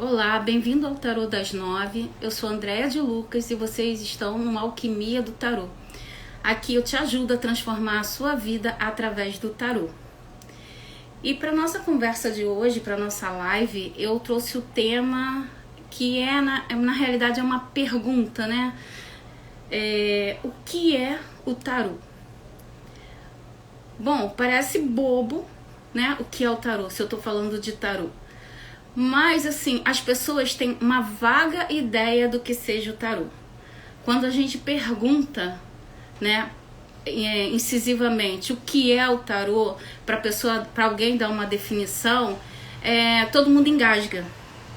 Olá, bem-vindo ao Tarô das 9. Eu sou Andréa de Lucas e vocês estão no Alquimia do Tarô. Aqui eu te ajudo a transformar a sua vida através do tarô. E para nossa conversa de hoje, para nossa live, eu trouxe o tema que na realidade é uma pergunta, né? O que é o tarô? Bom, parece bobo, né? O que é o tarô, se eu tô falando de tarô. Mas, assim, as pessoas têm uma vaga ideia do que seja o tarô. Quando a gente pergunta, né, incisivamente o que é o tarô, para alguém dar uma definição, todo mundo engasga,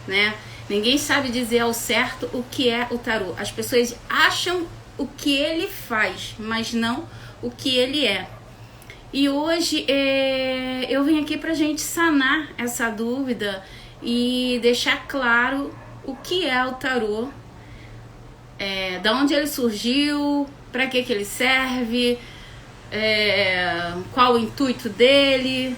né? Ninguém sabe dizer ao certo o que é o tarô. As pessoas acham o que ele faz, mas não o que ele é. E hoje eu vim aqui pra gente sanar essa dúvida e deixar claro o que é o tarô, da onde ele surgiu, para que ele serve, qual o intuito dele.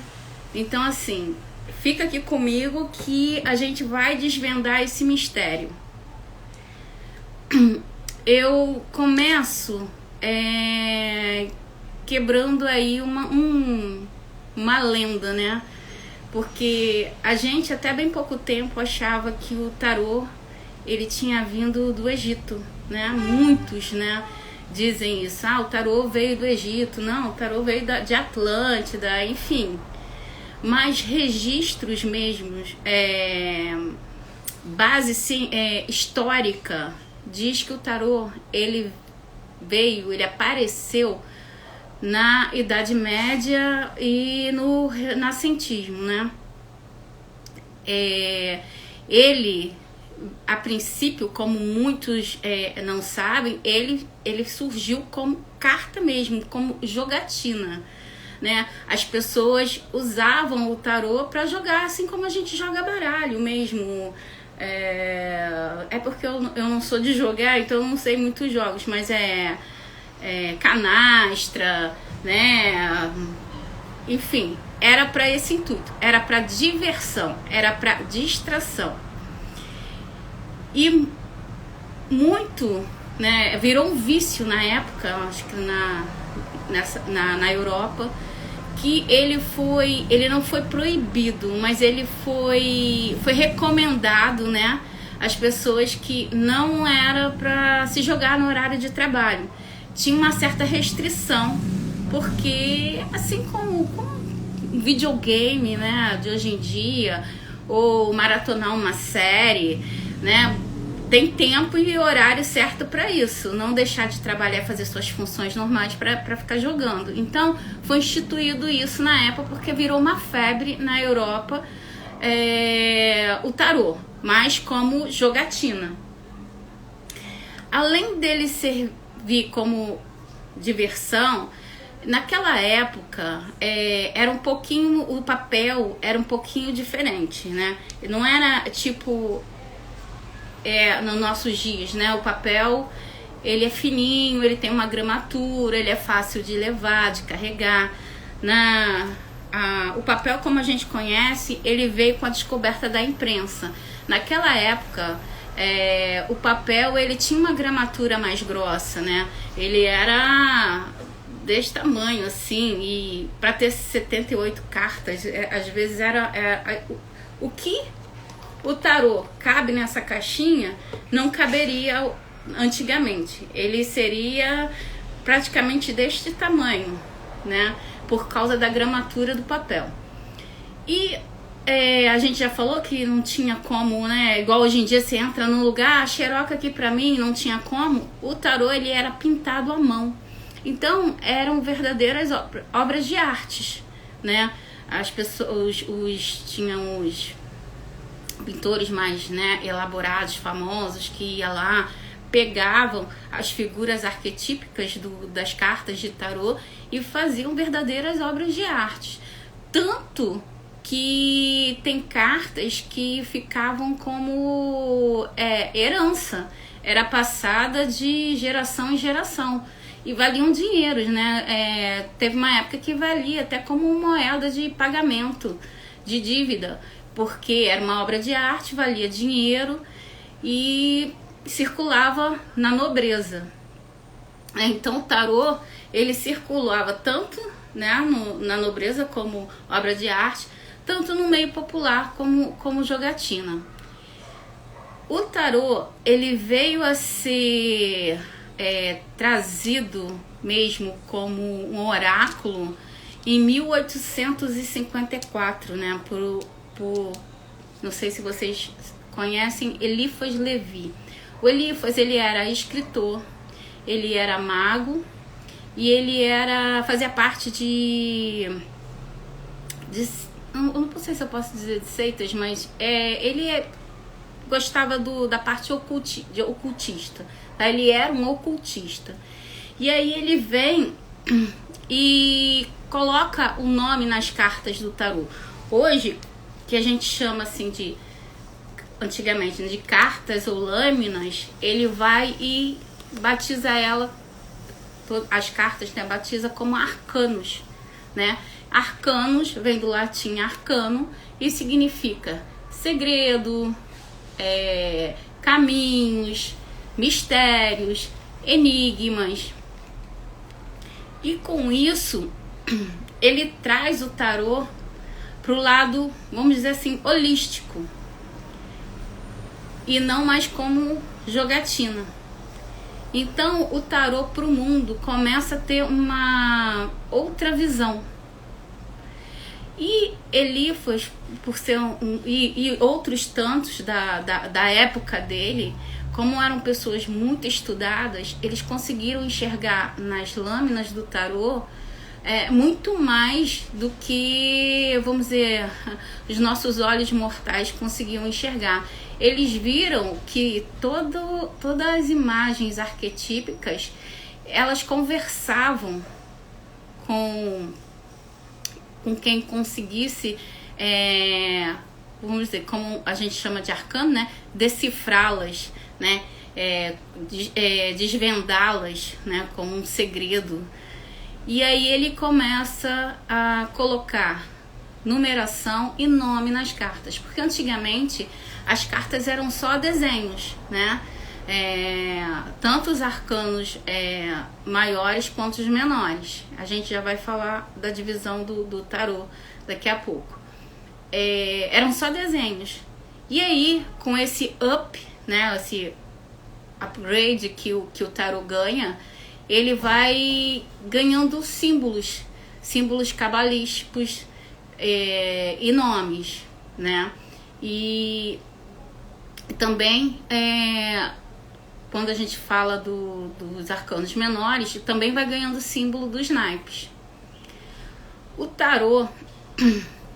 Então, assim, fica aqui comigo que a gente vai desvendar esse mistério. Eu começo quebrando aí uma lenda, né? Porque a gente até bem pouco tempo achava que o tarô ele tinha vindo do Egito, né? Muitos, né, dizem isso. O tarô veio do Egito. Não, o tarô veio de Atlântida, enfim. Mas registros mesmos, base histórica, diz que o tarô ele apareceu na Idade Média e no renascentismo, né? Ele, a princípio, como muitos não sabem, ele surgiu como carta mesmo, como jogatina, né? As pessoas usavam o tarô para jogar, assim como a gente joga baralho mesmo. Porque eu não sou de jogar, então eu não sei muitos jogos, mas canastra, né? Enfim, era para esse intuito, era para diversão, era para distração. E muito, né, virou um vício na época, acho que na Europa, que ele não foi proibido, mas ele foi recomendado, né, às pessoas que não era para se jogar no horário de trabalho. Tinha uma certa restrição, porque assim como videogame, né, de hoje em dia, ou maratonar uma série, né, tem tempo e horário certo para isso, não deixar de trabalhar, fazer suas funções normais para ficar jogando. Então foi instituído isso na época, porque virou uma febre na Europa, o tarô, mas como jogatina. Além dele servir como diversão, naquela época o papel era um pouquinho diferente, né? Não era tipo nos nossos dias, né? O papel ele é fininho, ele tem uma gramatura, ele é fácil de levar, de carregar. O papel, como a gente conhece, ele veio com a descoberta da imprensa. Naquela época, o papel ele tinha uma gramatura mais grossa, né? Ele era desse tamanho, assim, e para ter 78 cartas, às vezes o que o tarô cabe nessa caixinha não caberia antigamente. Ele seria praticamente deste tamanho, né? Por causa da gramatura do papel. E a gente já falou que não tinha como, né? Igual hoje em dia você entra num lugar, xeroca aqui pra mim, não tinha como. O tarô ele era pintado à mão. Então eram verdadeiras obras de artes, né? As pessoas tinham os pintores mais, né, elaborados, famosos, que ia lá, pegavam as figuras arquetípicas das cartas de tarô e faziam verdadeiras obras de arte. Tanto que tem cartas que ficavam como herança, era passada de geração em geração e valiam dinheiros, né? Teve uma época que valia até como moeda de pagamento de dívida, porque era uma obra de arte, valia dinheiro e circulava na nobreza. Então o tarô, ele circulava tanto, né, na nobreza como obra de arte, tanto no meio popular como jogatina. O tarô, ele veio a ser trazido mesmo como um oráculo em 1854, né, por não sei se vocês conhecem, Eliphas Levi. O Eliphas, ele era escritor, ele era mago e ele fazia parte de eu não sei se eu posso dizer de seitas, mas ele gostava da parte ocultista, tá? Ele era um ocultista. E aí ele vem e coloca o nome nas cartas do tarô. Hoje, que a gente chama assim antigamente de cartas ou lâminas, ele vai e batiza as cartas, né, batiza como arcanos, né? Arcanos vem do latim arcano e significa segredo, caminhos, mistérios, enigmas. E com isso, ele traz o tarô para o lado, vamos dizer assim, holístico, e não mais como jogatina. Então o tarô para o mundo começa a ter uma outra visão. E Eliphas, por ser e outros tantos da época dele, como eram pessoas muito estudadas, eles conseguiram enxergar nas lâminas do tarô muito mais do que, vamos dizer, os nossos olhos mortais conseguiam enxergar. Eles viram que todas as imagens arquetípicas, elas conversavam com quem conseguisse, vamos dizer, como a gente chama de arcano, né? Decifrá-las, né? Desvendá-las, né? Como um segredo. E aí ele começa a colocar numeração e nome nas cartas, porque antigamente as cartas eram só desenhos, né? Tanto os arcanos maiores quanto os menores. A gente já vai falar da divisão do tarô daqui a pouco. Eram só desenhos. E aí, com esse up, né, esse upgrade que o tarô ganha, ele vai ganhando símbolos cabalísticos e nomes, né? E também quando a gente fala dos arcanos menores, também vai ganhando símbolo dos naipes. O tarô,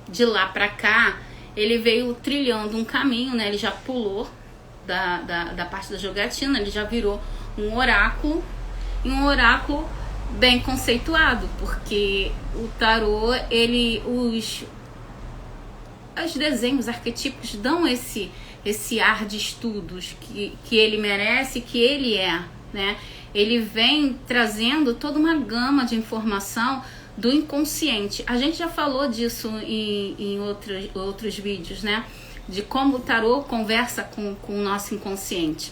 de lá para cá, ele veio trilhando um caminho, né? Ele já pulou da parte da jogatina, ele já virou um oráculo, e um oráculo bem conceituado, porque o tarô, os desenhos arquetípicos dão esse ar de estudos que ele merece, que ele né? Ele vem trazendo toda uma gama de informação do inconsciente. A gente já falou disso em outros vídeos, né? De como o tarô conversa com o nosso inconsciente.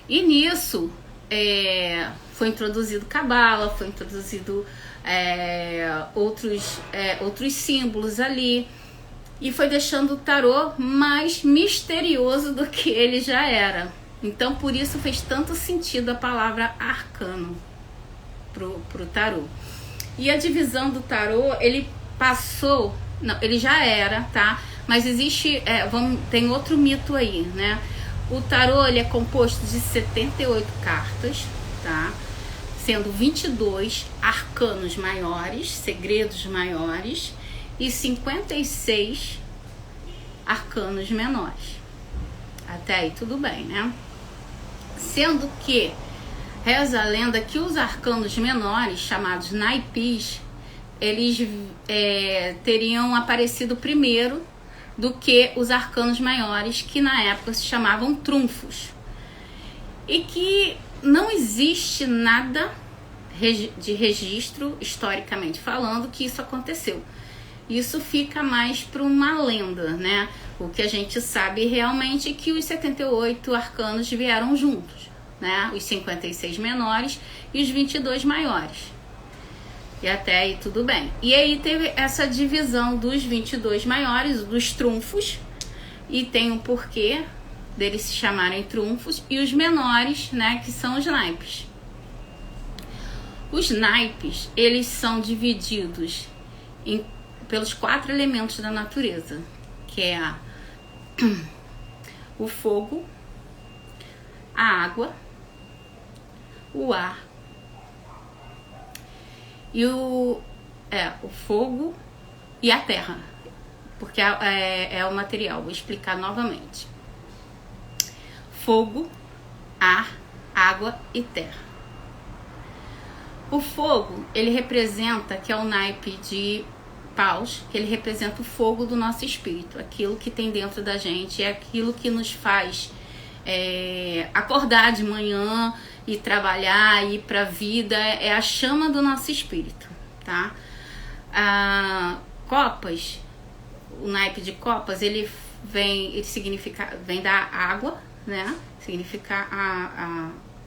E nisso foi introduzido cabala, foi introduzido outros símbolos ali, e foi deixando o tarô mais misterioso do que ele já era. Então por isso fez tanto sentido a palavra arcano pro tarô. E a divisão do tarô, ele passou, não, ele já era, tá? Mas existe, tem outro mito aí, né? O tarô, ele é composto de 78 cartas, tá? Sendo 22 arcanos maiores, segredos maiores, e 56 arcanos menores. Até aí tudo bem, né? Sendo que reza a lenda que os arcanos menores, chamados naipes, eles teriam aparecido primeiro do que os arcanos maiores, que na época se chamavam trunfos. E que não existe nada de registro, historicamente falando, que isso aconteceu. isso fica mais para uma lenda, né? O que a gente sabe realmente é que os 78 arcanos vieram juntos, né? Os 56 menores e os 22 maiores. E até aí tudo bem. E aí teve essa divisão dos 22 maiores, dos trunfos, e tem um porquê deles se chamarem trunfos, e os menores, né, que são os naipes. Os naipes, eles são divididos pelos 4 elementos da natureza, que é o fogo, a água, o ar e o fogo e a terra, porque é o material. Vou explicar novamente: fogo, ar, água e terra. O fogo, ele representa, que é o naipe de paus, que ele representa o fogo do nosso espírito, aquilo que tem dentro da gente, é aquilo que nos faz acordar de manhã e trabalhar, ir para a vida, é a chama do nosso espírito, tá? Copas, o naipe de copas, ele vem da água, né?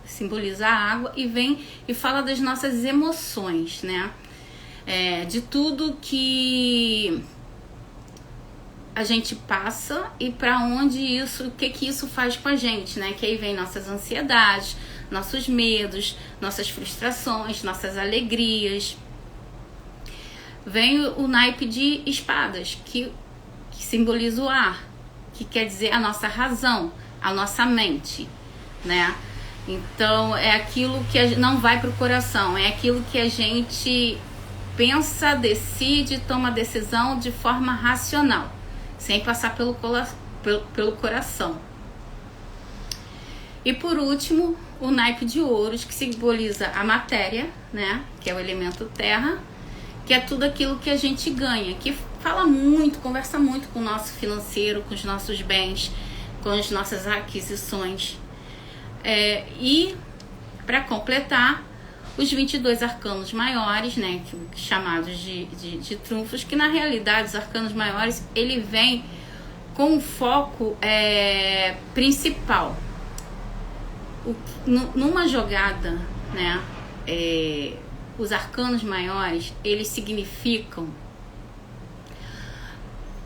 Simboliza a água, e vem e fala das nossas emoções, né? De tudo que a gente passa e para onde isso, o que isso faz com a gente, né? Que aí vem nossas ansiedades, nossos medos, nossas frustrações, nossas alegrias. Vem o naipe de espadas, que simboliza o ar, que quer dizer a nossa razão, a nossa mente, né? Então é aquilo que não vai para o coração, é aquilo que a gente pensa, decide, toma decisão de forma racional, sem passar pelo coração. E por último, o naipe de ouros, que simboliza a matéria, né? Que é o elemento terra, que é tudo aquilo que a gente ganha, que fala muito, conversa muito com o nosso financeiro, com os nossos bens, com as nossas aquisições. E para completar, os 22 arcanos maiores, né, chamados de trunfos, que na realidade os arcanos maiores, ele vem com um foco principal. Numa jogada, né, os arcanos maiores, eles significam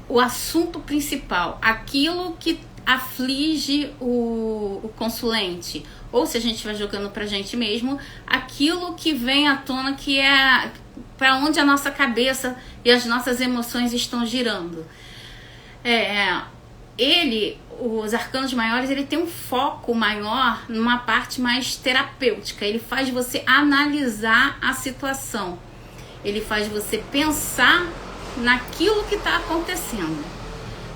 o assunto principal, aquilo que aflige o consulente, ou se a gente vai jogando pra gente mesmo, aquilo que vem à tona, que é para onde a nossa cabeça e as nossas emoções estão girando. Os arcanos maiores, ele tem um foco maior numa parte mais terapêutica, ele faz você analisar a situação, ele faz você pensar naquilo que está acontecendo.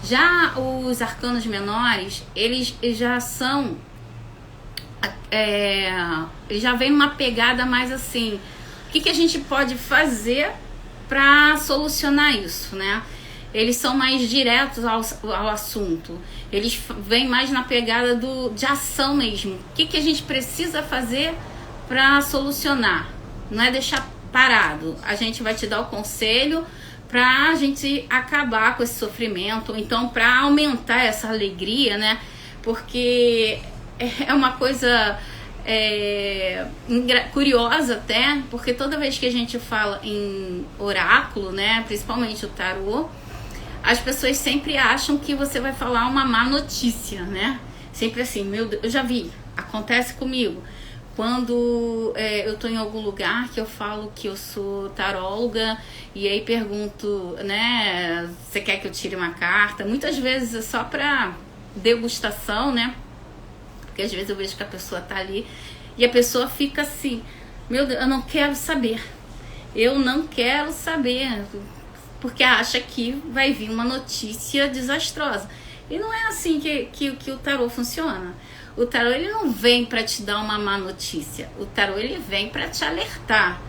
Já os arcanos menores, eles já são eles já vem numa pegada mais assim, o que a gente pode fazer para solucionar isso, né? Eles são mais diretos ao assunto, eles vêm mais na pegada de ação mesmo. O que a gente precisa fazer para solucionar? Não é deixar parado, a gente vai te dar o conselho para a gente acabar com esse sofrimento, ou então para aumentar essa alegria, né? Porque é uma coisa curiosa até, porque toda vez que a gente fala em oráculo, né, principalmente o tarô, as pessoas sempre acham que você vai falar uma má notícia, né? Sempre assim, meu Deus, eu já vi, acontece comigo. Quando eu tô em algum lugar que eu falo que eu sou taróloga e aí pergunto, né, você quer que eu tire uma carta? Muitas vezes é só pra degustação, né? Porque às vezes eu vejo que a pessoa tá ali e a pessoa fica assim, meu Deus, eu não quero saber. Eu não quero saber, porque acha que vai vir uma notícia desastrosa. E não é assim que o tarô funciona. O tarô, ele não vem para te dar uma má notícia. O tarô, ele vem para te alertar.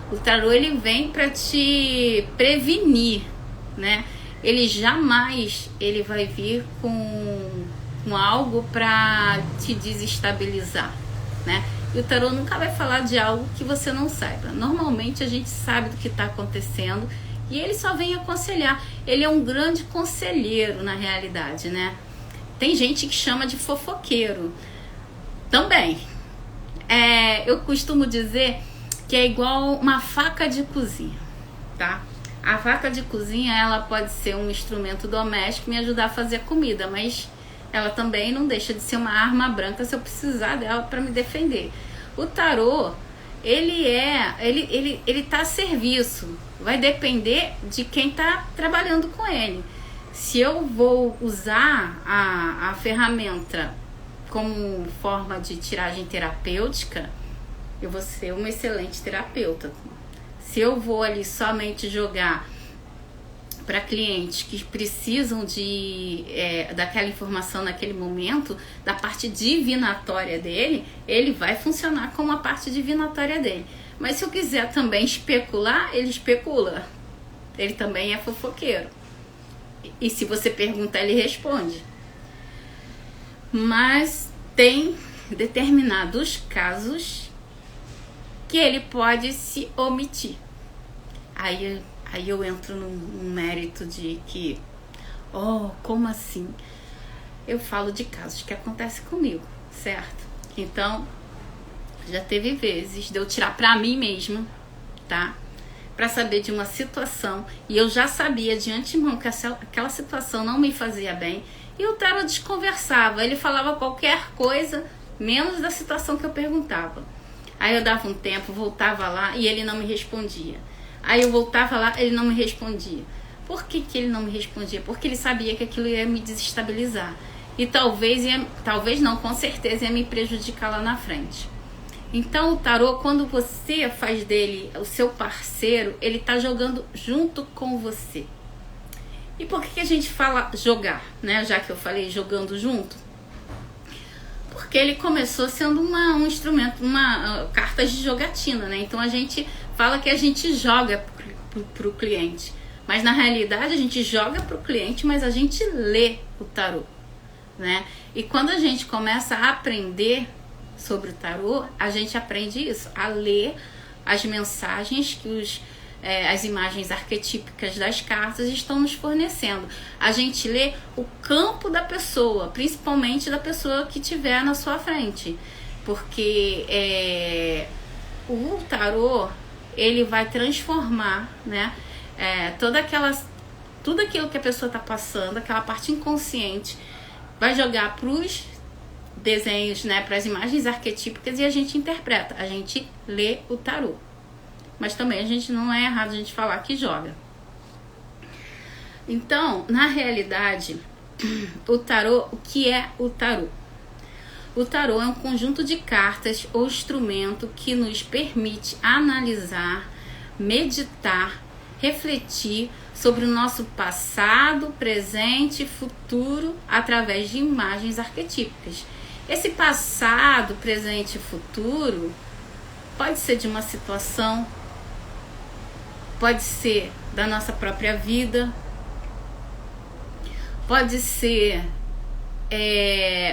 O tarô, ele vem para te prevenir, né? Ele jamais vai vir com algo para te desestabilizar, né? E o tarô nunca vai falar de algo que você não saiba. Normalmente a gente sabe do que está acontecendo E ele só vem aconselhar. Ele é um grande conselheiro, na realidade, né? Tem gente que chama de fofoqueiro também. Eu costumo dizer que é igual uma faca de cozinha, tá? A faca de cozinha, ela pode ser um instrumento doméstico e me ajudar a fazer comida, mas ela também não deixa de ser uma arma branca se eu precisar dela para me defender. O tarô, ele tá a serviço. Vai depender de quem tá trabalhando com ele. Se eu vou usar a ferramenta como forma de tiragem terapêutica, eu vou ser uma excelente terapeuta. Se eu vou ali somente jogar para clientes que precisam daquela informação naquele momento, da parte divinatória dele, ele vai funcionar como a parte divinatória dele. Mas se eu quiser também especular, ele especula. Ele também é fofoqueiro. E se você perguntar, ele responde. Mas tem determinados casos que ele pode se omitir. Aí eu entro num mérito de que, como assim? Eu falo de casos que acontecem comigo, certo? Então, já teve vezes de eu tirar pra mim mesma, tá? Pra saber de uma situação, e eu já sabia de antemão que aquela situação não me fazia bem, e o tarô desconversava, ele falava qualquer coisa, menos da situação que eu perguntava. Aí eu dava um tempo, voltava lá e ele não me respondia. Aí eu voltava lá, ele não me respondia. Por que ele não me respondia? Porque ele sabia que aquilo ia me desestabilizar. E talvez não, com certeza ia me prejudicar lá na frente. Então o tarô, quando você faz dele o seu parceiro, ele está jogando junto com você. E por que a gente fala jogar, né? Já que eu falei jogando junto. Porque ele começou sendo um instrumento, cartas de jogatina, né? Então a gente fala que a gente joga pro cliente. Mas na realidade a gente joga pro cliente, mas a gente lê o tarô, né? E quando a gente começa a aprender sobre o tarô, a gente aprende isso, a ler as mensagens que as imagens arquetípicas das cartas estão nos fornecendo. A gente lê o campo da pessoa, principalmente da pessoa que estiver na sua frente. Porque o tarô, ele vai transformar, né, tudo aquilo que a pessoa está passando, aquela parte inconsciente, vai jogar para os desenhos, né, para as imagens arquetípicas, e a gente interpreta, a gente lê o tarô. Mas também a gente não é errado a gente falar que joga. Então, na realidade, o tarô, o que é o tarô? O tarô é um conjunto de cartas ou instrumento que nos permite analisar, meditar, refletir sobre o nosso passado, presente e futuro através de imagens arquetípicas. Esse passado, presente e futuro pode ser de uma situação, pode ser da nossa própria vida, pode ser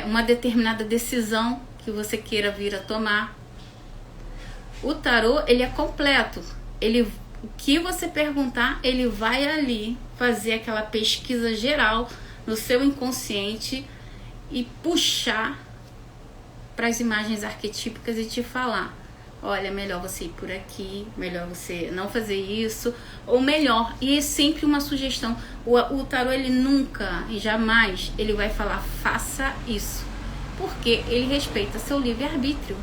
uma determinada decisão que você queira vir a tomar. O tarô, ele é completo. O que você perguntar, ele vai ali fazer aquela pesquisa geral no seu inconsciente e puxar para as imagens arquetípicas e te falar: olha, melhor você ir por aqui, melhor você não fazer isso, ou melhor, e é sempre uma sugestão. O tarô, ele nunca e jamais ele vai falar faça isso, porque ele respeita seu livre-arbítrio.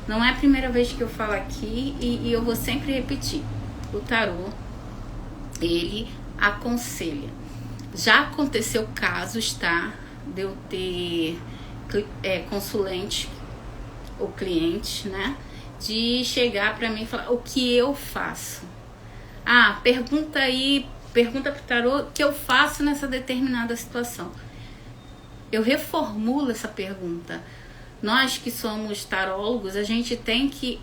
Não é a primeira vez que eu falo aqui e eu vou sempre repetir. O tarô, ele aconselha. Já aconteceu casos, tá? De eu ter consulente ou cliente, né? De chegar pra mim e falar: o que eu faço? Pergunta pro tarô o que eu faço nessa determinada situação. Eu reformulo essa pergunta. Nós que somos tarólogos, a gente tem que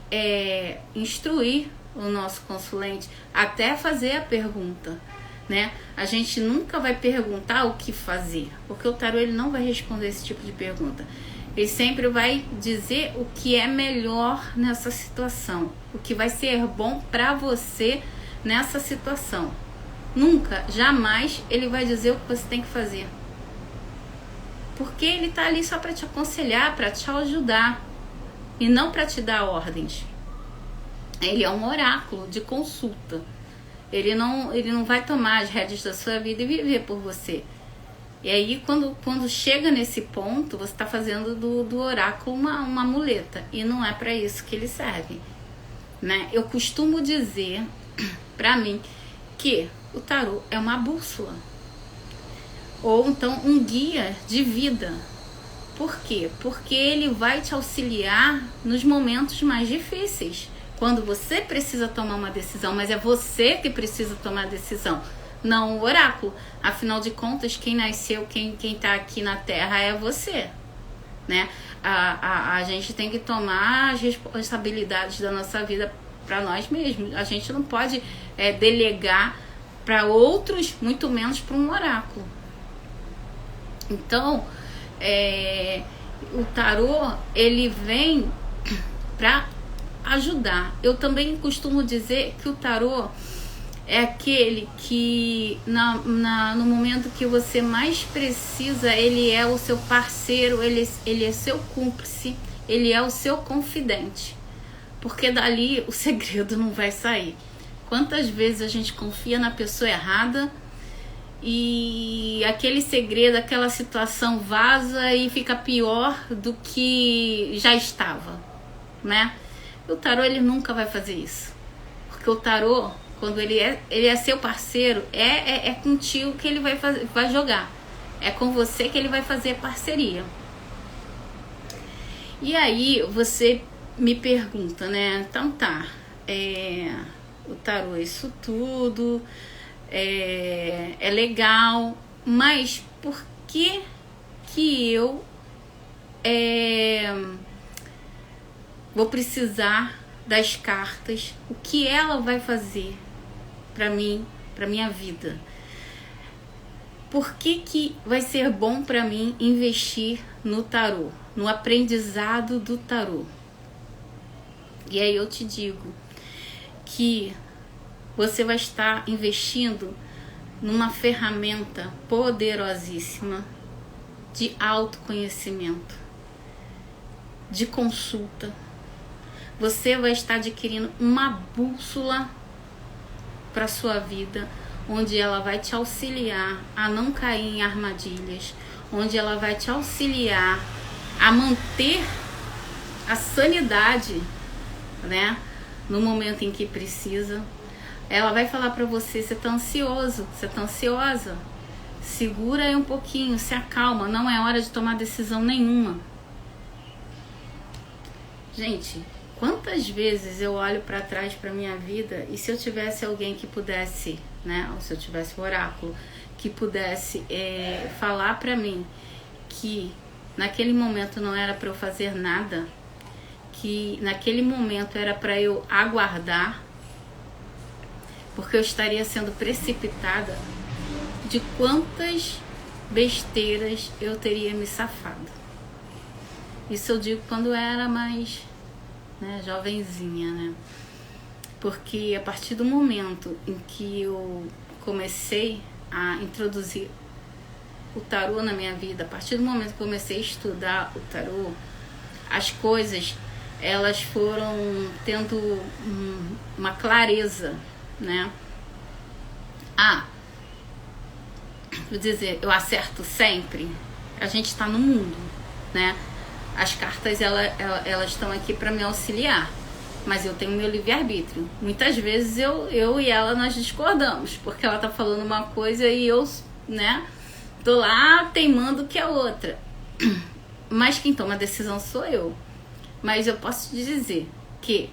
instruir o nosso consulente até fazer a pergunta, né? A gente nunca vai perguntar o que fazer, porque o tarô, ele não vai responder esse tipo de pergunta. Ele sempre vai dizer o que é melhor nessa situação, o que vai ser bom para você nessa situação. nunca, jamais ele vai dizer o que você tem que fazer. Porque ele tá ali só para te aconselhar, para te ajudar e não para te dar ordens. Ele é um oráculo de consulta. Ele não vai tomar as rédeas da sua vida e viver por você. E aí, quando chega nesse ponto, você está fazendo do oráculo uma muleta. E não é para isso que ele serve, né? Eu costumo dizer, para mim, que o tarô é uma bússola. Ou então um guia de vida. Por quê? Porque ele vai te auxiliar nos momentos mais difíceis. Quando você precisa tomar uma decisão, mas é você que precisa tomar a decisão, não o oráculo. Afinal de contas, quem nasceu, quem tá aqui na Terra é você, né? A gente tem que tomar as responsabilidades da nossa vida para nós mesmos. A gente não pode delegar para outros, muito menos para um oráculo. Então, o tarô, ele vem para ajudar. Eu também costumo dizer que o tarô é aquele que no momento que você mais precisa, ele é o seu parceiro, ele é seu cúmplice, ele é o seu confidente, porque dali o segredo não vai sair. Quantas vezes a gente confia na pessoa errada e aquele segredo, aquela situação vaza e fica pior do que já estava, né? O tarô, ele nunca vai fazer isso, porque o tarô, quando ele é seu parceiro, é contigo que ele vai jogar, é com você que ele vai fazer parceria. E aí você me pergunta, né? Então tá, o tarô é isso tudo, é legal, mas por que eu vou precisar das cartas? O que ela vai fazer para mim, para minha vida? Por que vai ser bom para mim investir no tarô, no aprendizado do tarô? E aí eu te digo que você vai estar investindo numa ferramenta poderosíssima de autoconhecimento, de consulta. Você vai estar adquirindo uma bússola para sua vida, onde ela vai te auxiliar a não cair em armadilhas, onde ela vai te auxiliar a manter a sanidade, né, no momento em que precisa. Ela vai falar para você: você tá ansioso, você tá ansiosa, segura aí um pouquinho, se acalma, não é hora de tomar decisão nenhuma. Gente, quantas vezes eu olho para trás para minha vida e se eu tivesse alguém que pudesse, né, ou se eu tivesse um oráculo que pudesse falar para mim que naquele momento não era para eu fazer nada, que naquele momento era para eu aguardar, porque eu estaria sendo precipitada, de quantas besteiras eu teria me safado. Isso eu digo quando eu era mais, né, jovenzinha, né? Porque a partir do momento em que eu comecei a introduzir o tarô na minha vida, a partir do momento que eu comecei a estudar o tarô, as coisas, elas foram tendo uma clareza, né? Vou dizer, eu acerto sempre. A gente está no mundo, né? As cartas, elas estão aqui para me auxiliar, mas eu tenho meu livre-arbítrio. Muitas vezes eu e ela, nós discordamos, porque ela tá falando uma coisa e eu, né, tô lá teimando que é outra. Mas quem toma a decisão sou eu. Mas eu posso te dizer que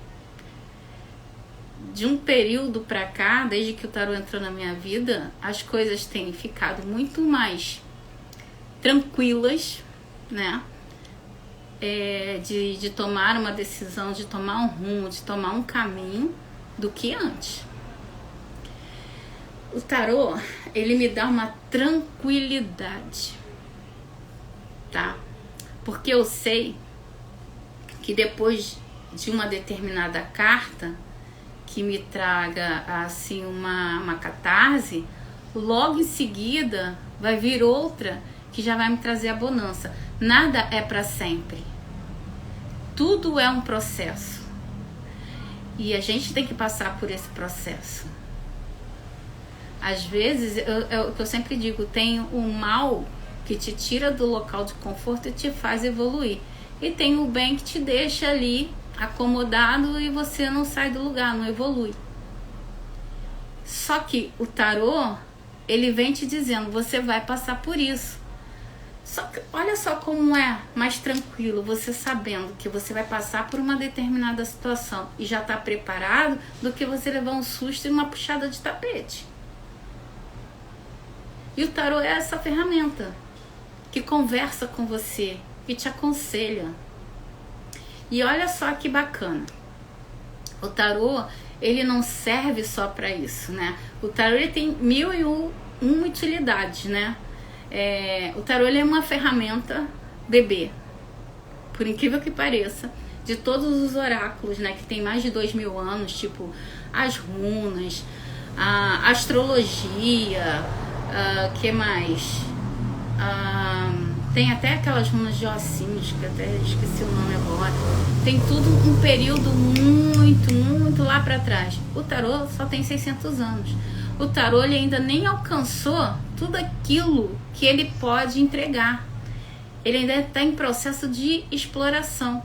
de um período pra cá, desde que o tarô entrou na minha vida, as coisas têm ficado muito mais tranquilas, né? De tomar uma decisão, de tomar um rumo, de tomar um caminho, do que antes. O tarô, ele me dá uma tranquilidade, tá? Porque eu sei que depois de uma determinada carta, que me traga assim uma catarse, logo em seguida vai vir outra que já vai me trazer a bonança. Nada é para sempre. Tudo é um processo. E a gente tem que passar por esse processo. Às vezes, eu sempre digo, tem o mal que te tira do local de conforto e te faz evoluir. E tem o bem que te deixa ali acomodado e você não sai do lugar, não evolui. Só que o tarô, ele vem te dizendo, você vai passar por isso. Só que olha só como é mais tranquilo você sabendo que você vai passar por uma determinada situação e já está preparado, do que você levar um susto e uma puxada de tapete. E o tarô é essa ferramenta que conversa com você, que te aconselha. E olha só que bacana. O tarô, ele não serve só para isso, né? O tarô, ele tem 1001 utilidades, né? O tarô, ele é uma ferramenta bebê, por incrível que pareça, de todos os oráculos, né? Que tem mais de 2000 anos, tipo as runas, a astrologia, que mais? Tem até aquelas runas de ossinhos, que até esqueci o nome agora. Tem tudo um período muito lá para trás. O tarô só tem 600 anos. O tarô, ele ainda nem alcançou tudo aquilo que ele pode entregar. Ele ainda está em processo de exploração.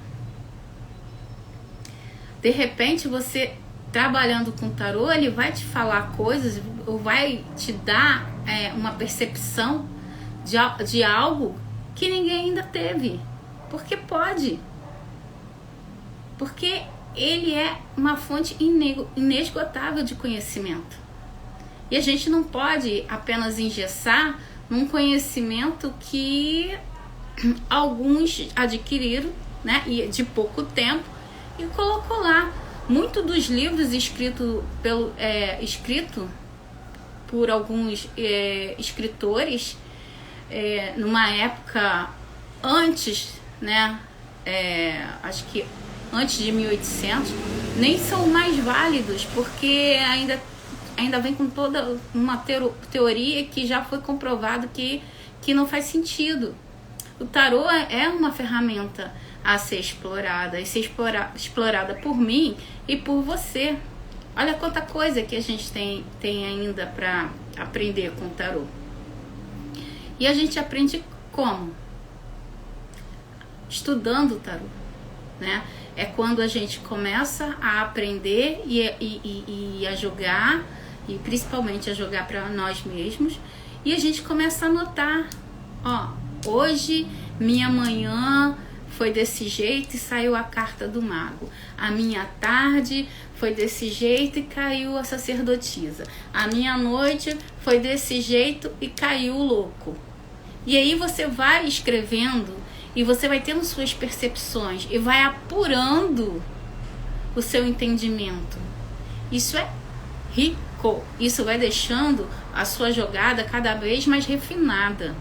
De repente, você trabalhando com o tarô, ele vai te falar coisas, ou vai te dar uma percepção de algo que ninguém ainda teve. Porque pode. Porque ele é uma fonte inesgotável de conhecimento. E a gente não pode apenas engessar num conhecimento que alguns adquiriram, né, e de pouco tempo, e colocou lá. Muitos dos livros escritos por alguns escritores numa época antes, né, acho que antes de 1800, nem são mais válidos, porque ainda vem com toda uma teoria que já foi comprovado que não faz sentido. O tarô é uma ferramenta a ser explorada, e ser explorada por mim e por você. Olha quanta coisa que a gente tem ainda para aprender com o tarô. E a gente aprende como? Estudando o tarô, né? É quando a gente começa a aprender e a jogar, e principalmente a jogar para nós mesmos, e a gente começa a notar, hoje minha manhã foi desse jeito e saiu a carta do mago. A minha tarde foi desse jeito e caiu a sacerdotisa. A minha noite foi desse jeito e caiu o louco. E aí você vai escrevendo e você vai tendo suas percepções e vai apurando o seu entendimento. Isso é rico. Isso vai deixando a sua jogada cada vez mais refinada.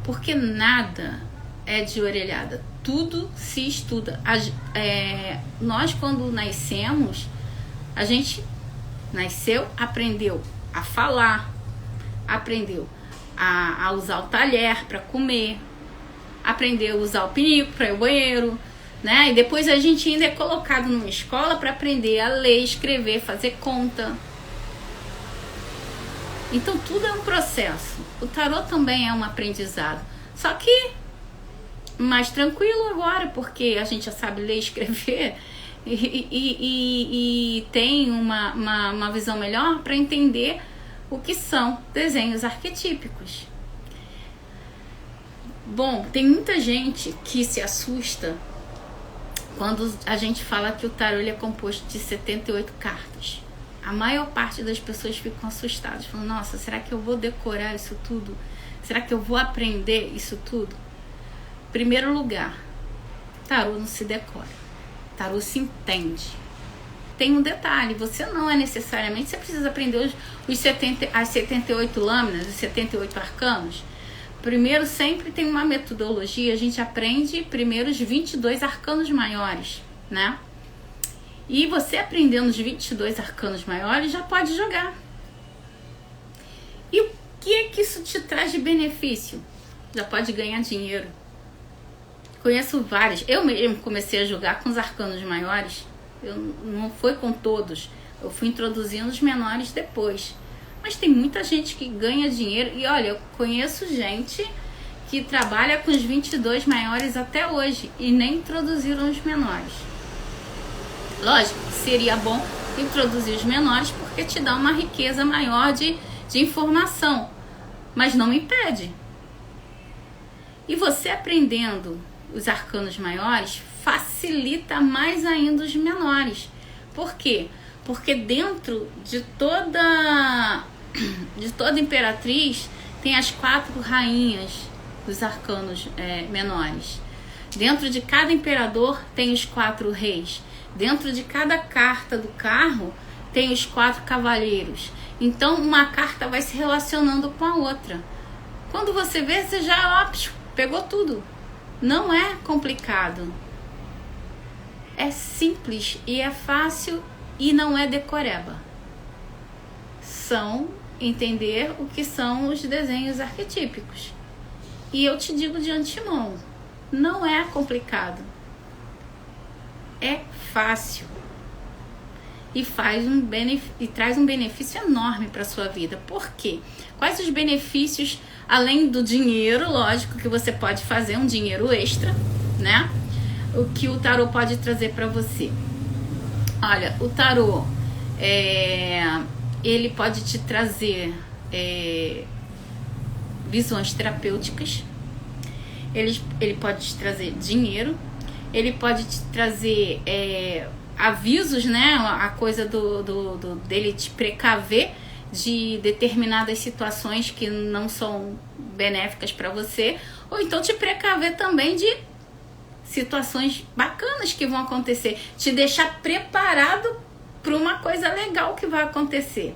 Porque nada é de orelhada, tudo se estuda. Nós, quando nascemos, a gente nasceu, aprendeu a falar, aprendeu a usar o talher para comer, aprendeu a usar o pinico para ir ao banheiro, né? E depois a gente ainda é colocado numa escola para aprender a ler, escrever, fazer conta. Então tudo é um processo. O tarô também é um aprendizado, só que mais tranquilo agora, porque a gente já sabe ler e escrever e tem uma visão melhor para entender o que são desenhos arquetípicos. Bom, tem muita gente que se assusta quando a gente fala que o tarô ele é composto de 78 cartas. A maior parte das pessoas ficam assustadas, falando, nossa, será que eu vou decorar isso tudo? Será que eu vou aprender isso tudo? Primeiro lugar, tarô não se decora, tarô se entende. Tem um detalhe, você não é necessariamente, você precisa aprender as 78 lâminas, os 78 arcanos. Primeiro, sempre tem uma metodologia, a gente aprende primeiro os 22 arcanos maiores, né? E você aprendendo os 22 arcanos maiores já pode jogar. E o que isso te traz de benefício? Já pode ganhar dinheiro. Conheço vários. Eu mesmo comecei a jogar com os arcanos maiores. Não foi com todos. Eu fui introduzindo os menores depois. Mas tem muita gente que ganha dinheiro. E olha, eu conheço gente que trabalha com os 22 maiores até hoje e nem introduziram os menores. Lógico, seria bom introduzir os menores porque te dá uma riqueza maior de informação. Mas não impede. E você aprendendo os arcanos maiores facilita mais ainda os menores. Por quê? Porque dentro de toda imperatriz tem as 4 rainhas dos arcanos menores. Dentro de cada imperador tem os 4 reis. Dentro de cada carta do carro tem os 4 cavaleiros. Então uma carta vai se relacionando com a outra. Quando você vê, você já pegou tudo. Não é complicado. É simples e é fácil e não é decoreba. São entender o que são os desenhos arquetípicos. E eu te digo de antemão, não é complicado. É fácil. E traz um benefício enorme para a sua vida. Por quê? Quais os benefícios, além do dinheiro, lógico, que você pode fazer, um dinheiro extra, né? O que o tarô pode trazer para você? Olha, o tarô, ele pode te trazer visões terapêuticas, ele pode te trazer dinheiro, ele pode te trazer avisos, né? A coisa dele te precaver de determinadas situações que não são benéficas para você, ou então te precaver também de situações bacanas que vão acontecer, te deixar preparado para uma coisa legal que vai acontecer,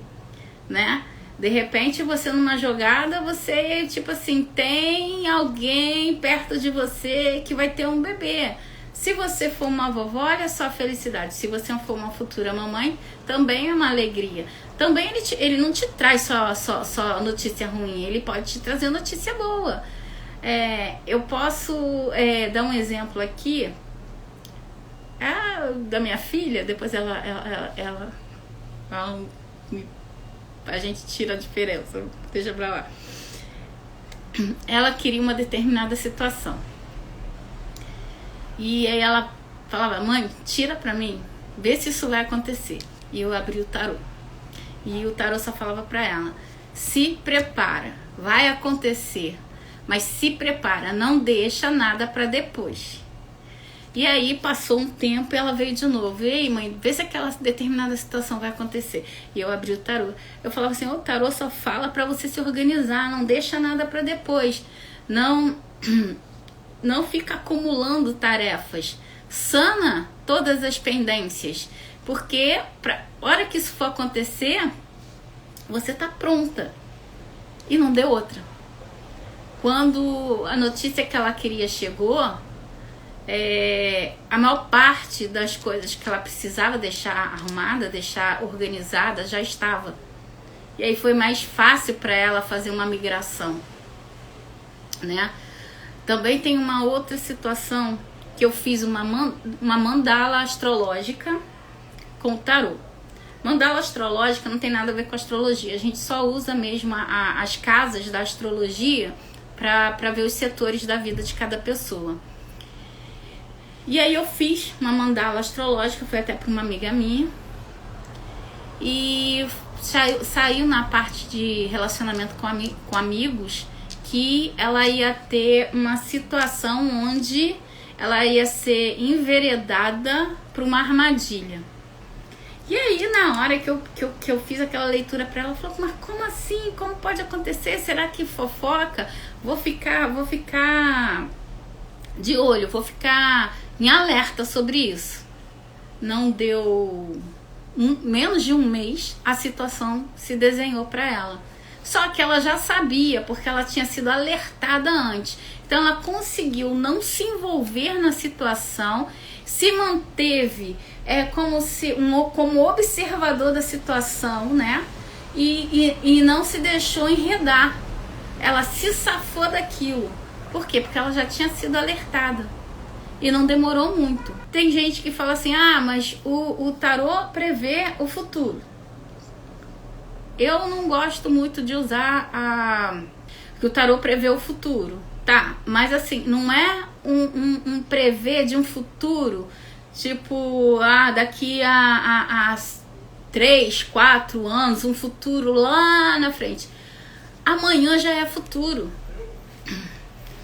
né? De repente, você numa jogada, você, tipo assim, tem alguém perto de você que vai ter um bebê. Se você for uma vovó, olha só a felicidade. Se você for uma futura mamãe, também é uma alegria. Também ele não te traz só notícia ruim, ele pode te trazer notícia boa. Eu posso dar um exemplo aqui da minha filha. Depois a gente tira a diferença, deixa pra lá. Ela queria uma determinada situação e aí ela falava: mãe, tira pra mim, vê se isso vai acontecer. E eu abri o tarô e o tarô só falava pra ela: se prepara, vai acontecer, mas se prepara, não deixa nada pra depois. E aí passou um tempo e ela veio de novo: ei, mãe, vê se aquela determinada situação vai acontecer. E eu abri o tarô. Eu falava assim: o tarô só fala pra você se organizar, não deixa nada pra depois. Não fica acumulando tarefas. Sana todas as pendências. Porque pra hora que isso for acontecer, você tá pronta. E não deu outra. Quando a notícia que ela queria chegou, a maior parte das coisas que ela precisava deixar arrumada, deixar organizada, já estava. E aí foi mais fácil para ela fazer uma migração, né? Também tem uma outra situação que eu fiz uma mandala astrológica com o tarô. Mandala astrológica não tem nada a ver com astrologia. A gente só usa mesmo as casas da astrologia para ver os setores da vida de cada pessoa. E aí eu fiz uma mandala astrológica, foi até para uma amiga minha. E saiu na parte de relacionamento com amigos que ela ia ter uma situação onde ela ia ser enveredada para uma armadilha. E aí, na hora que eu fiz aquela leitura para ela, falou: mas como assim? Como pode acontecer? Será que fofoca? Vou ficar de olho, vou ficar em alerta sobre isso. Não deu menos de um mês, a situação se desenhou para ela. Só que ela já sabia, porque ela tinha sido alertada antes. Então ela conseguiu não se envolver na situação, se manteve como observador da situação, né? E não se deixou enredar. Ela se safou daquilo. Por quê? Porque ela já tinha sido alertada. E não demorou muito. Tem gente que fala assim, mas o tarô prevê o futuro. Eu não gosto muito de usar que o tarô prevê o futuro. Tá, mas assim, não é um prever de um futuro, tipo, daqui a 3, 4 anos, um futuro lá na frente. Amanhã já é futuro.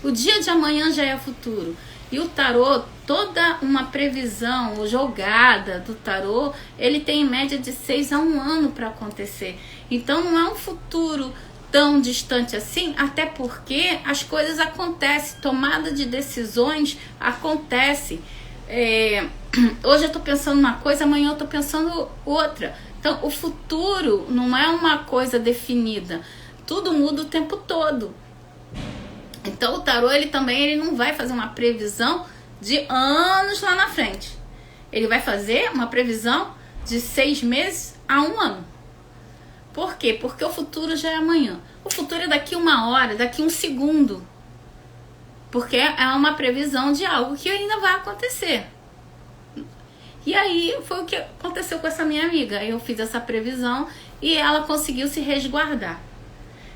O dia de amanhã já é futuro. E o tarô, toda uma previsão, jogada do tarô, ele tem em média de 6 a 1 ano para acontecer. Então não é um futuro tão distante assim, até porque as coisas acontecem, tomada de decisões acontece. Hoje eu tô pensando uma coisa, amanhã eu tô pensando outra. Então o futuro não é uma coisa definida, tudo muda o tempo todo. Então o tarô ele não vai fazer uma previsão de anos lá na frente, ele vai fazer uma previsão de 6 meses a 1 ano. Por quê? Porque o futuro já é amanhã. O futuro é daqui 1 hora, daqui 1 segundo. Porque é uma previsão de algo que ainda vai acontecer. E aí foi o que aconteceu com essa minha amiga. Eu fiz essa previsão e ela conseguiu se resguardar.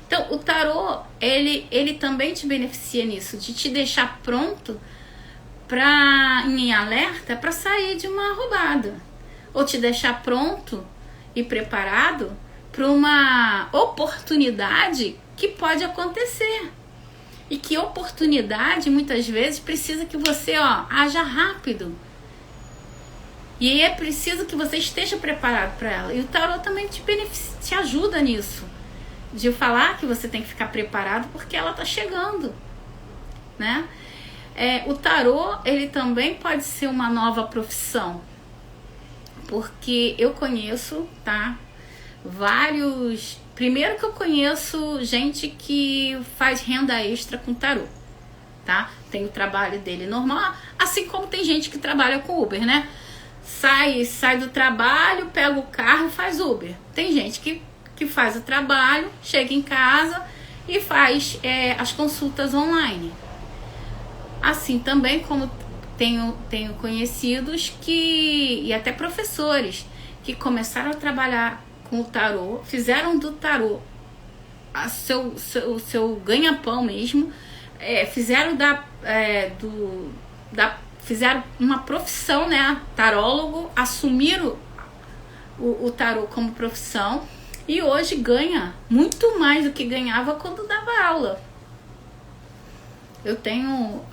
Então o tarô, ele também te beneficia nisso, de te deixar pronto em alerta para sair de uma roubada. Ou te deixar pronto e preparado para uma oportunidade que pode acontecer. E que oportunidade, muitas vezes, precisa que você haja rápido. E aí é preciso que você esteja preparado para ela. E o tarô também te ajuda nisso. De falar que você tem que ficar preparado porque ela está chegando. Né? O tarô, ele também pode ser uma nova profissão. Porque eu conheço, tá? Primeiro que eu conheço gente que faz renda extra com tarô, tá? Tem o trabalho dele normal, assim como tem gente que trabalha com Uber, né? Sai do trabalho, pega o carro e faz Uber. Tem gente que faz o trabalho, chega em casa e faz as consultas online. Assim também como tenho conhecidos e até professores que começaram a trabalhar com o tarô, fizeram do tarô o seu ganha-pão mesmo, fizeram fizeram uma profissão, né? Tarólogo, assumiram o tarô como profissão e hoje ganha muito mais do que ganhava quando dava aula. Eu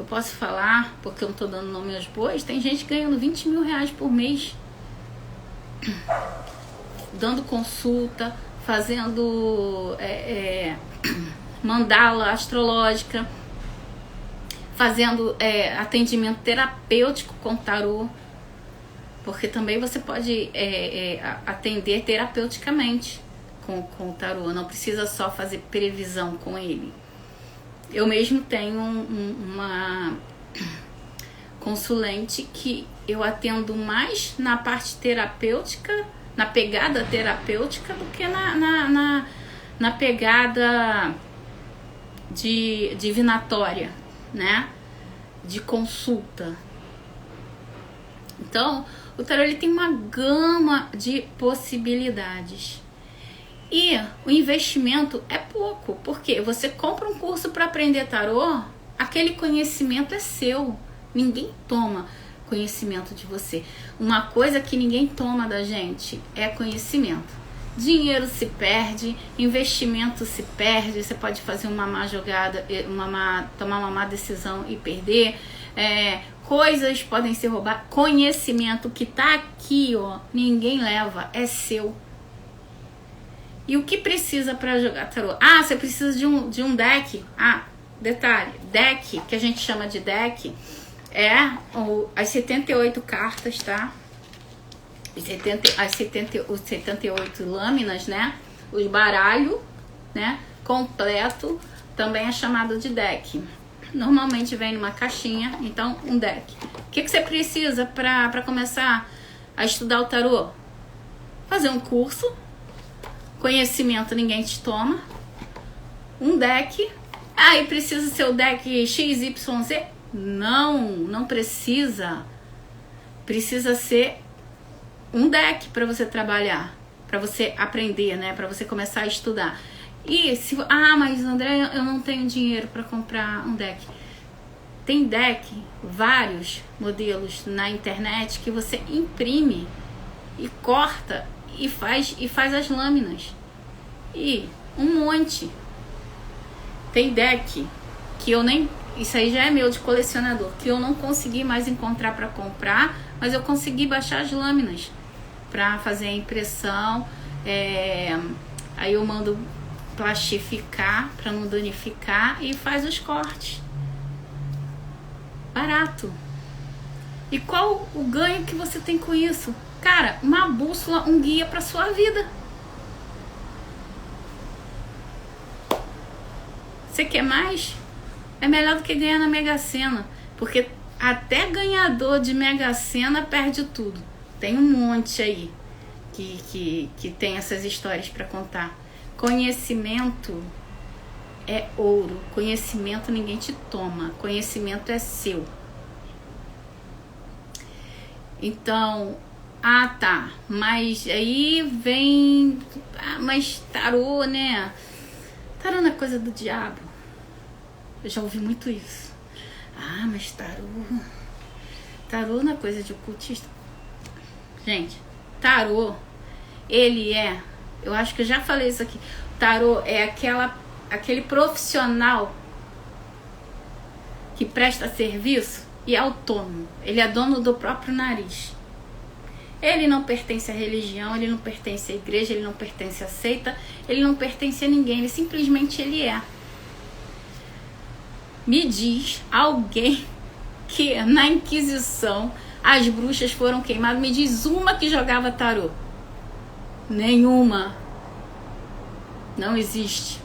posso falar, porque eu não tô dando nome aos bois, tem gente ganhando 20 mil reais por mês, dando consulta, fazendo mandala astrológica, fazendo atendimento terapêutico com tarô, porque também você pode atender terapeuticamente com o tarô, não precisa só fazer previsão com ele. Eu mesmo tenho uma consulente que eu atendo mais na parte terapêutica, na pegada terapêutica, do que na pegada de divinatória, né? De consulta. Então, o tarô ele tem uma gama de possibilidades. E o investimento é pouco, porque você compra um curso para aprender tarô, aquele conhecimento é seu. Ninguém toma conhecimento de você. Uma coisa que ninguém toma da gente é conhecimento. Dinheiro se perde, investimento se perde, você pode fazer uma má jogada, tomar uma má decisão e perder. Coisas podem ser roubadas. Conhecimento que tá aqui, ninguém leva, é seu. E o que precisa para jogar tarô? Você precisa de um deck. Detalhe, deck, que a gente chama de deck, as 78 cartas, tá? Os 78 lâminas, né? Os baralhos, né, completo, também é chamado de deck. Normalmente vem numa caixinha, então um deck. O que você precisa para começar a estudar o tarô? Fazer um curso, conhecimento ninguém te toma, um deck. E precisa ser o deck XYZ? Não precisa. Precisa ser um deck para você trabalhar, para você aprender, né? Para você começar a estudar. E se mas André, eu não tenho dinheiro para comprar um deck. Tem deck, vários modelos na internet que você imprime e corta e faz as lâminas. E um monte. Tem deck que eu nem... Isso aí já é meu de colecionador, que eu não consegui mais encontrar para comprar, mas eu consegui baixar as lâminas para fazer a impressão. Aí eu mando plastificar para não danificar e faz os cortes. Barato. E qual o ganho que você tem com isso? Cara, uma bússola, um guia para sua vida. Você quer mais? É melhor do que ganhar na Mega Sena, porque até ganhador de Mega Sena perde tudo. Tem um monte aí que tem essas histórias para contar. Conhecimento é ouro. Conhecimento ninguém te toma. Conhecimento é seu. Então, mas aí vem... mas tarô, né? Tarô não é coisa do diabo. Eu já ouvi muito isso. Mas tarô não é coisa de ocultista. Gente, tarô, ele é... Eu acho que eu já falei isso aqui. Tarô é aquele profissional que presta serviço e é autônomo. Ele é dono do próprio nariz. Ele não pertence à religião, ele não pertence à igreja, ele não pertence à seita, ele não pertence a ninguém, ele simplesmente ele é. Me diz alguém que na Inquisição as bruxas foram queimadas. Me diz uma que jogava tarô. Nenhuma. Não existe.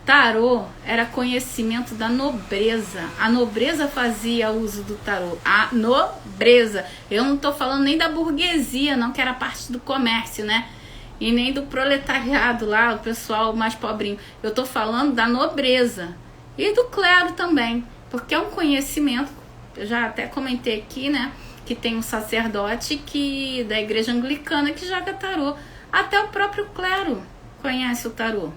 Tarô era conhecimento da nobreza. A nobreza fazia uso do tarô. A nobreza. Eu não tô falando nem da burguesia, não, que era parte do comércio, né? E nem do proletariado lá, o pessoal mais pobrinho. Eu tô falando da nobreza. E do clero também. Porque é um conhecimento, eu já até comentei aqui, né? Que tem um sacerdote da igreja anglicana que joga tarô. Até o próprio clero conhece o tarô.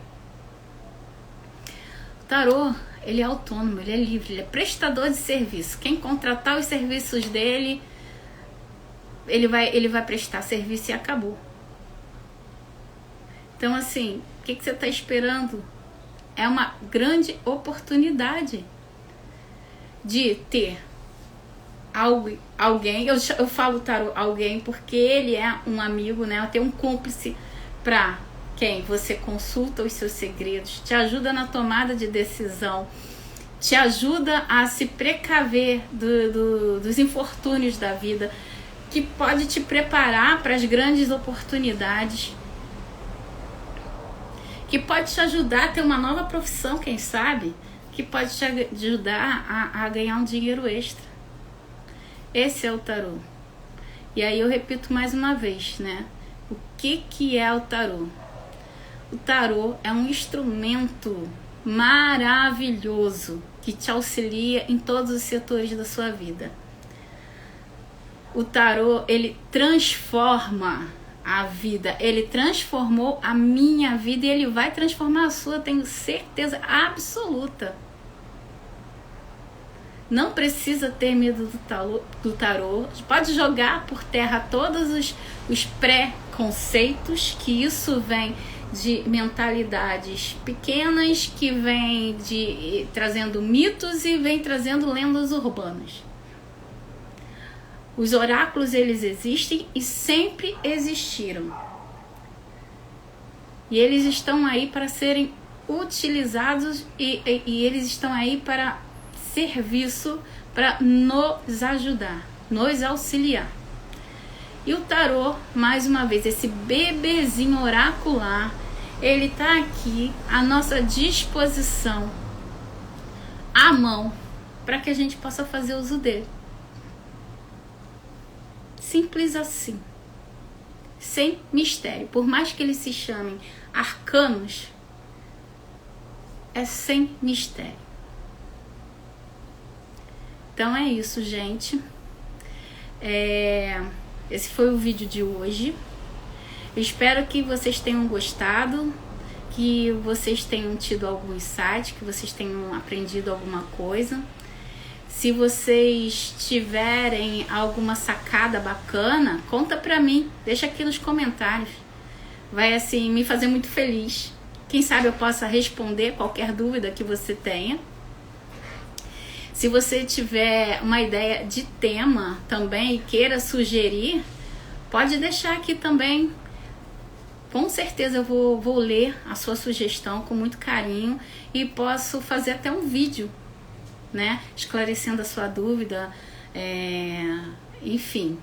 O tarô, ele é autônomo, ele é livre, ele é prestador de serviço. Quem contratar os serviços dele, ele vai prestar serviço e acabou. Então, assim, o que você está esperando? É uma grande oportunidade de ter alguém, eu falo tarô alguém porque ele é um amigo, né? Ter um cúmplice para quem você consulta os seus segredos, te ajuda na tomada de decisão, te ajuda a se precaver dos infortúnios da vida, que pode te preparar para as grandes oportunidades, que pode te ajudar a ter uma nova profissão, quem sabe, que pode te ajudar a ganhar um dinheiro extra. Esse é o tarô. E aí eu repito mais uma vez, né? O que é o tarô? O tarô é um instrumento maravilhoso que te auxilia em todos os setores da sua vida. O tarô, ele transforma a vida. Ele transformou a minha vida e ele vai transformar a sua, tenho certeza absoluta. Não precisa ter medo do tarô. Pode jogar por terra todos os preconceitos, que isso vem de mentalidades pequenas, que vem trazendo mitos e vem trazendo lendas urbanas. Os oráculos, eles existem e sempre existiram. E eles estão aí para serem utilizados e eles estão aí para serviço, para nos ajudar, nos auxiliar. E o tarô, mais uma vez, esse bebezinho oracular, ele está aqui à nossa disposição, à mão, para que a gente possa fazer uso dele. Simples assim, sem mistério. Por mais que eles se chamem arcanos, é sem mistério. Então é isso, gente. Esse foi o vídeo de hoje. Eu espero que vocês tenham gostado, que vocês tenham tido algum insight, que vocês tenham aprendido alguma coisa. Se vocês tiverem alguma sacada bacana, conta pra mim, deixa aqui nos comentários. Vai assim me fazer muito feliz. Quem sabe eu possa responder qualquer dúvida que você tenha. Se você tiver uma ideia de tema também e queira sugerir, pode deixar aqui também. Com certeza eu vou ler a sua sugestão com muito carinho e posso fazer até um vídeo, né, esclarecendo a sua dúvida. Enfim,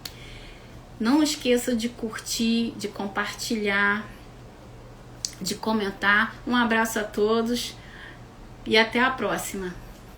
não esqueça de curtir, de compartilhar, de comentar. Um abraço a todos e até a próxima.